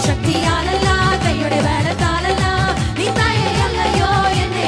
சக்தியாலல்ல கையோட வேலத்தாலல்ல நீ தாயே அல்லையோ என்னை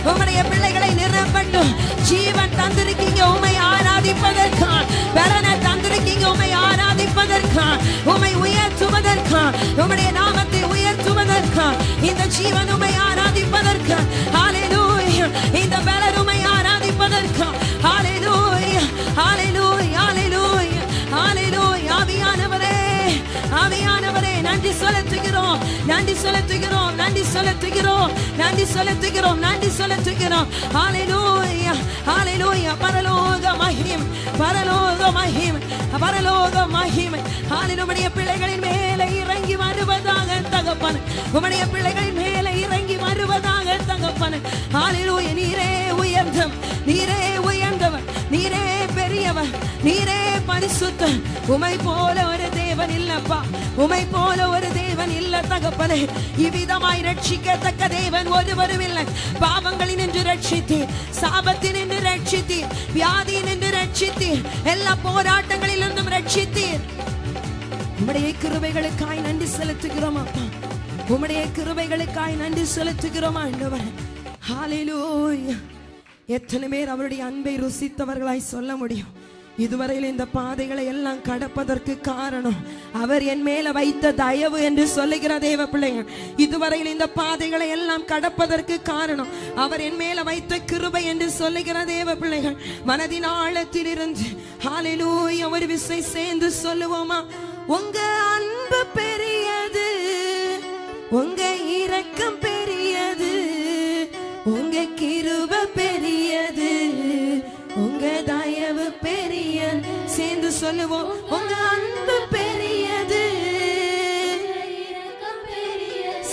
உம்முடைய பிள்ளைகளை நிரப்பட்டும். ஜீவன் தந்திருக்கீங்க உம்மை ஆராதிப்பதற்கா, பலனை தந்திருக்கீங்க உம்மை ஆராதிப்பதற்கா, உம்மை உயர்த்துவதற்கா, உம்முடைய நாமத்தை உயர்த்துவதற்கா, இந்த ஜீவன் உம்மை ஆராதிப்பதற்கா. ஹல்லேலூயா. இந்த பலன் உம்மை ஆராதிப்பதற்கா. ஹல்லேலூயா, ஹல்லேலூயா, ஹல்லேலூயா, ஹல்லேலூயா. ஆவியானவரே, ஆவியானவரே, நன்றி செலுத்துகிறோம், நன்றி செலுத்துகிறோம், நன்றி செலுத்துகிறோம், நன்றி செலுத்துகிறோம், நன்றி செலுத்துகிறோம். ஹல்லேலூயா, ஹல்லேலூயா. பரலோக மகிமை, பரலோக மகிமை, பரலோக மகிமை. ஹல்லேலூயா. பிள்ளைகளின் மேலே இறங்கி வருவதாக தகப்பன், உம்முடைய பிள்ளைகளின் மேலே இறங்கி வருவதாக தகப்பன். ஹல்லேலூயா. நீரே உயர்ந்தவர், நீரே உயர்ந்தவர், நீரே பெரியவர், நீரே பரிசுத்தர். உமை போல ஒரு தேவன் இல்லப்பா, உமை போல ஒரு தேவன் இல்ல தகப்பனே. இவ்விதமாய் ரட்சிக்கத்தக்க தேவன் ஒருவரும் இல்லை. பாவங்களில் நின்று ரட்சித்தீர், சாபத்தில் நின்று ரட்சித்தீர், வியாதியில் நின்று ரட்சித்தீர், எல்லா போராட்டங்களிலிருந்தும் ரட்சித்தீர். உம்முடைய கிருபைகளுக்காய் நன்றி செலுத்துகிறோம் அப்பா, உம்முடைய கிருபைகளுக்காய் நன்றி செலுத்துகிறோம் ஆண்டவரே. ஹல்லேலூயா. எத்தனை பேர் அவருடைய அன்பை ருசித்தவர்களாய் சொல்ல முடியும்? இதுவரையில் இந்த பாதைகளை எல்லாம் கடப்பதற்கு காரணம் அவர் என் மேல வைத்த தயவு என்று சொல்லுகிற தேவ பிள்ளைகள். இதுவரையில் இந்த பாதைகளை எல்லாம் கடப்பதற்கு காரணம் அவர் என் மேல வைத்த கிருபை என்று சொல்லுகிற தேவ பிள்ளைகள். மனதின் ஆழத்தில் இருந்து ஹல்லேலூயா ஒரு விசை சேர்ந்து சொல்லுவோமா? உங்க அன்பு பெரியது, உங்க இரக்கம் பெரியது, உங்க கிருபை பெரியது, உங்க தயவு பெரியது. சேர்ந்து சொல்லுவோம். உங்க அன்பு பெரியது,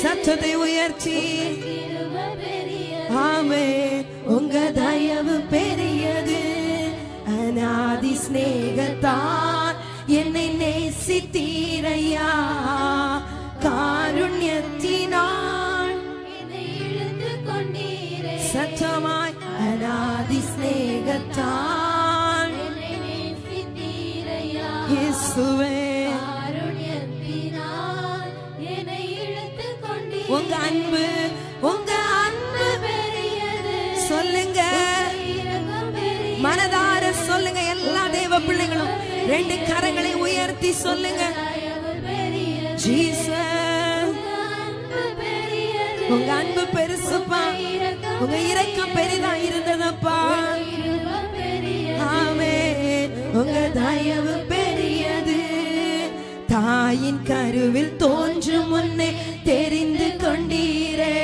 சத்தத்தை உயர்த்தி ஆமே. உங்க தயவு பெரியது, அநாதி ஸ்நேகத்தால் என்னை நேசித்தீரையா, காருண்யத்தினால் என்னை இழுத்து கொண்டீரே. சத்தமாய் அநாதி ஸ்நேகத்தால் என்னை நேசித்தீரையா, இயேசுவே, காருண்யத்தினால் என்னை இழுத்து கொண்டீரே. உங்க அன்பு, உங்க அன்பு பெரியது. சொல்லுங்க, மனதார சொல்லுங்க. எல்லா தேவ பிள்ளைகளும் ரெண்டு கரங்களை உயர்த்தி சொல்லுங்க. ஜீசஸ், உங்க அன்பு பெருசுப்பா, உங்க இரக்கம் பெரிதா இருந்ததப்பா. ஆமென். உங்க தயவு பெரியது, தாயின் கருவில் தோன்றும் முன்னே தெரிந்து கொண்டீரே.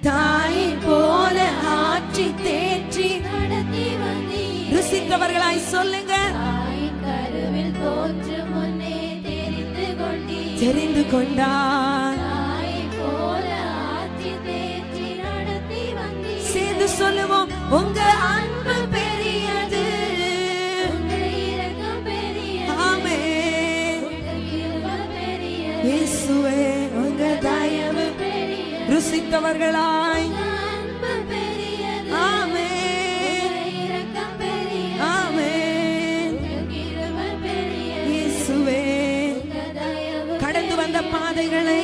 தாயை போல ஆற்றி தேற்றி நடத்தி வந்தீரே. ருசித்தவர்களாய் சொல்லுங்க. தாயின் கருவில் தோன்றும் முன்னே தெரிந்து கொண்டீரே. தெரிந்து கொண்டார். தாயை போல ஆற்றி தேற்றி நடத்தி வந்தீரே. சேர்ந்து சொல்லுவோம். உங்க அன்பு பெரியது, உங்க இரக்கம் பெரியது. ஆமென். உங்க கிருபை பெரியது. இயேசுவே, உங்க தயவு பெரியது. ருசித்தவர்களாய் அன்பு பெரியது. ஆமென். இரக்கம் பெரியது. ஆமென். உங்க கிருபை பெரியது. இயேசுவே, உங்க தயவு. கடந்து வந்த பாதைகளை,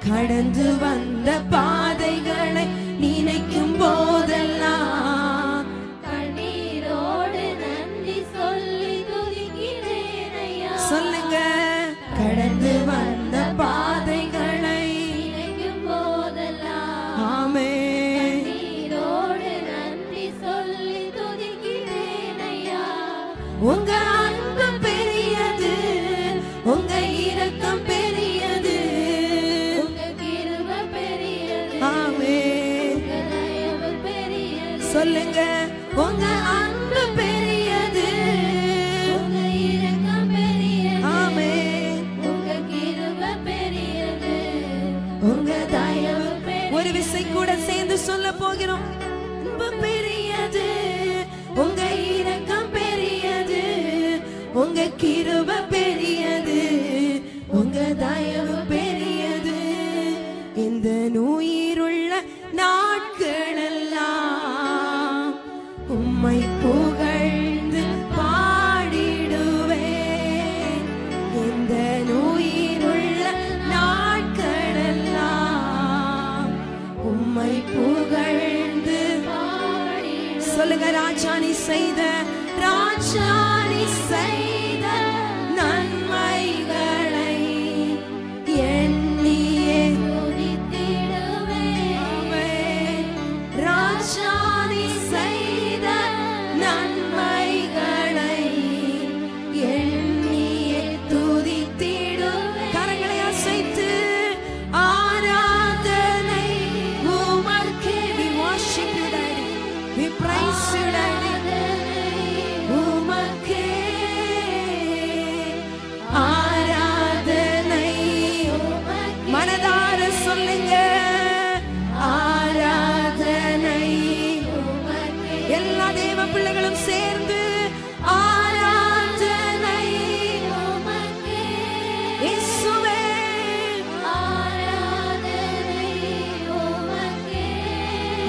கடந்து வந்த பாதைகளை நினைக்கும் போதெல்லாம் கண்ணீரோடு நன்றி சொல்லி துதிக்கிறேன் ஐயா. சொல்லுங்க. கடந்து வந்த பாதைகளை நினைக்கும் போதெல்லாம் ஆமென், கண்ணீரோடு நன்றி சொல்லி துதிக்கிறேன் ஐயா. உங்க அன்பு பெரியது, உங்க இரக்கம் பெரியது, உங்க கிருபை பெரியது. ஆமென். உங்க தயவு பெரியது. சொல்லுங்க. உங்க அன்பு பெரியது, உங்க இரக்கம் பெரியது. ஆமென். உங்க கிருபை பெரியது, உங்க தயவு பெரியது. ஒரு விசை கூட சேர்ந்து சொல்ல போகிறோம். அன்பு பெரியது, உங்க இரக்கம் பெரியது, உங்க கிருபை பெரியது, உங்க தயவு பெரியது. இந்த நுயிருள்ள நாட்களெல்லாம் உம்மை புகழ்ந்து பாடிடுவேன். இந்த நுயிருள்ள நாட்களெல்லாம் உம்மை புகழ்ந்து சொல்லுங்க. ராஜா நீ செய்த, ராஜா நீ செய்த நன்மைகளை எண்ணியே துதித்திடுவேன். ராஜா நீ செய்த நன்மைகளை எண்ணியே துதித்திடுவேன். கரங்களை அசைத்து ஆராதனை உமக்கே. We worship you Daddy, we praise you Daddy. உமக்கே ஆராதனை. மனதார சொல்லுங்க, ஆராதனை. எல்லா தேவ பிள்ளைகளும் சேர்ந்து ஆராதனை இயேசுவே.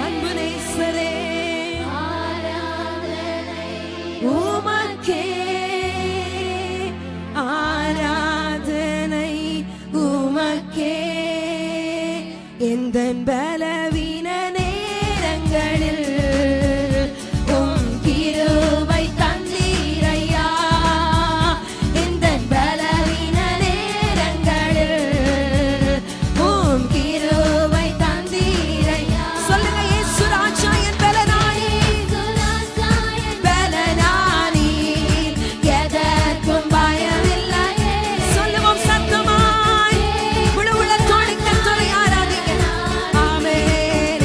அன்பு நேசரே உமக்கே ஆராதனை உமக்கே. எந்தன் பலவீன நேரங்களில் உம் கிருபை தந்தீரையா. எந்தன் பலவீன நேரங்களில் உம் கிருபை தந்தீரையா. சொல்லுங்க, இயேசு ராஜா என் பலனானி, பலனானி, எதற்கும் பயமில்லை. சொல்லுவோம் சத்தமாய், முழு உள்ளத்தோடு கர்த்தரை ஆராதிக்க. ஆமென்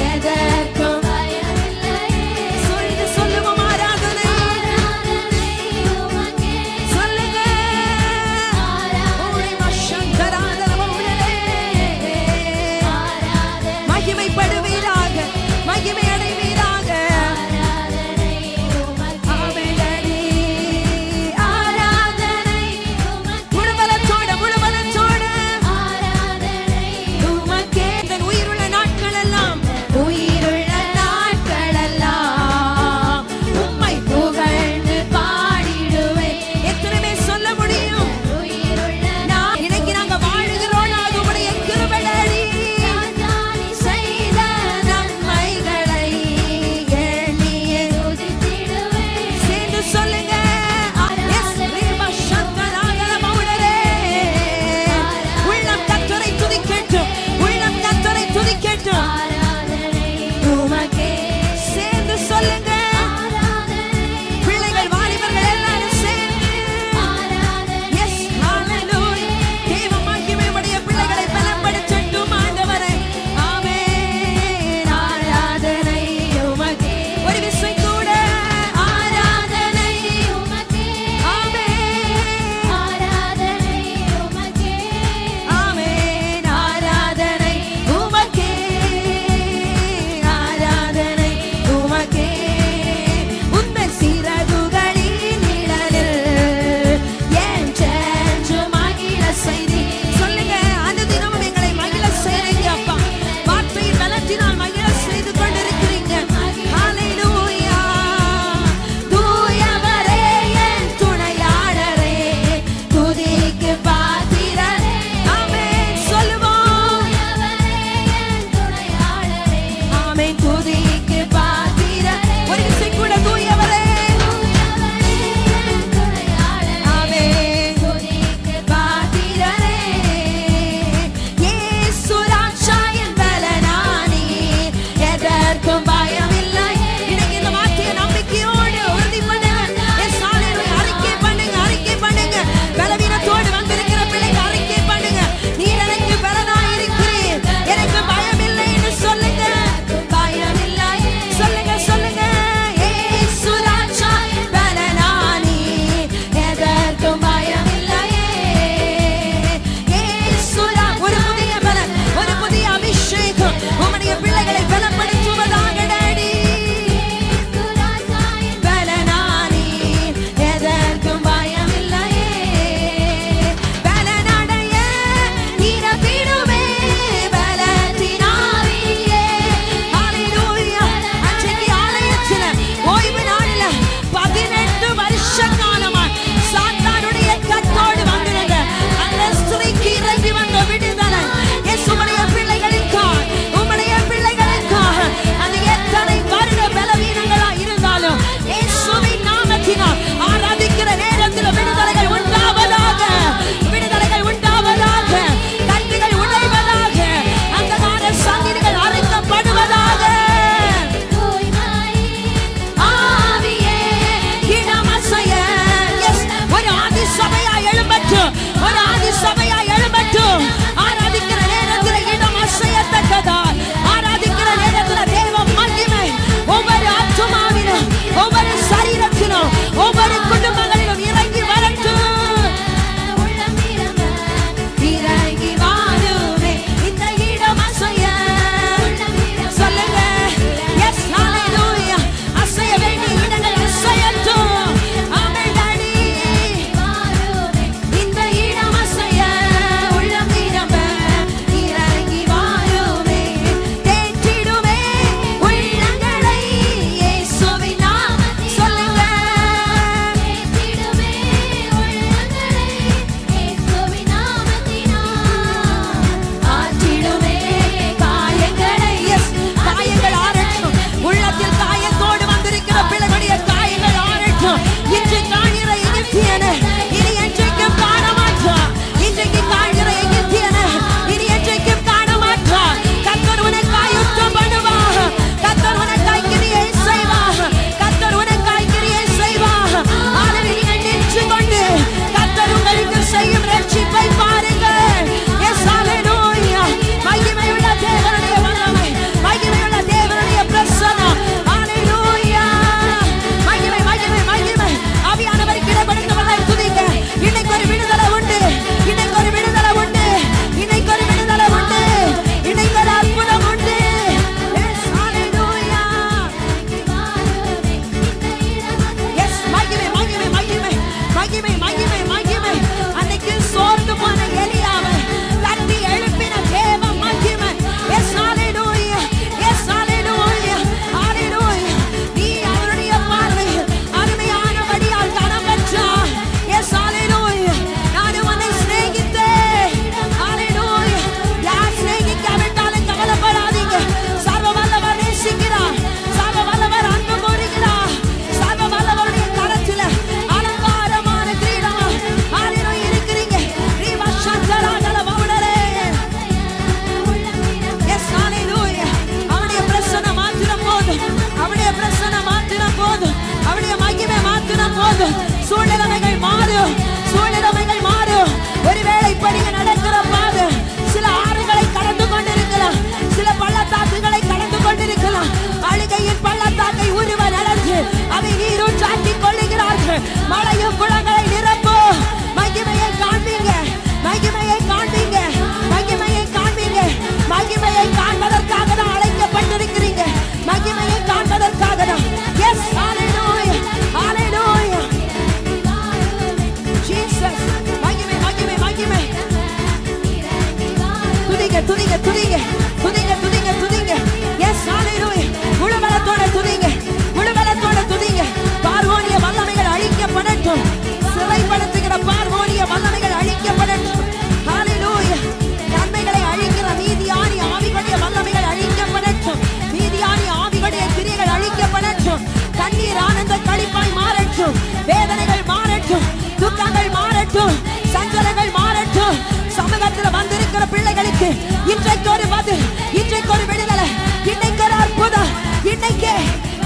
வேதனைகள் மாறட்டும், துக்கங்கள் மாறட்டும், சஞ்சலங்கள் மாறட்டும். சமூகத்தில் வந்திருக்கிற பிள்ளைகளுக்கு இன்றைக்கு ஒரு பதில், இன்றைக்கு ஒரு விடுதலை, இன்றைக்கு ஒரு அற்புதம், இன்றைக்கு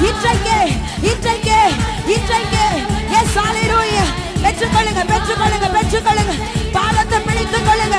இன்றைக்கு இன்றைக்கு இன்றைக்கு. எஸ் ஹalleluya. பெற்றுக்கொள்ளுங்க, பெற்றுக்கொள்ளுங்க, பெற்றுக்கொள்ளுங்க. பாதத்தை பிடித்துக் கொள்ளுங்க.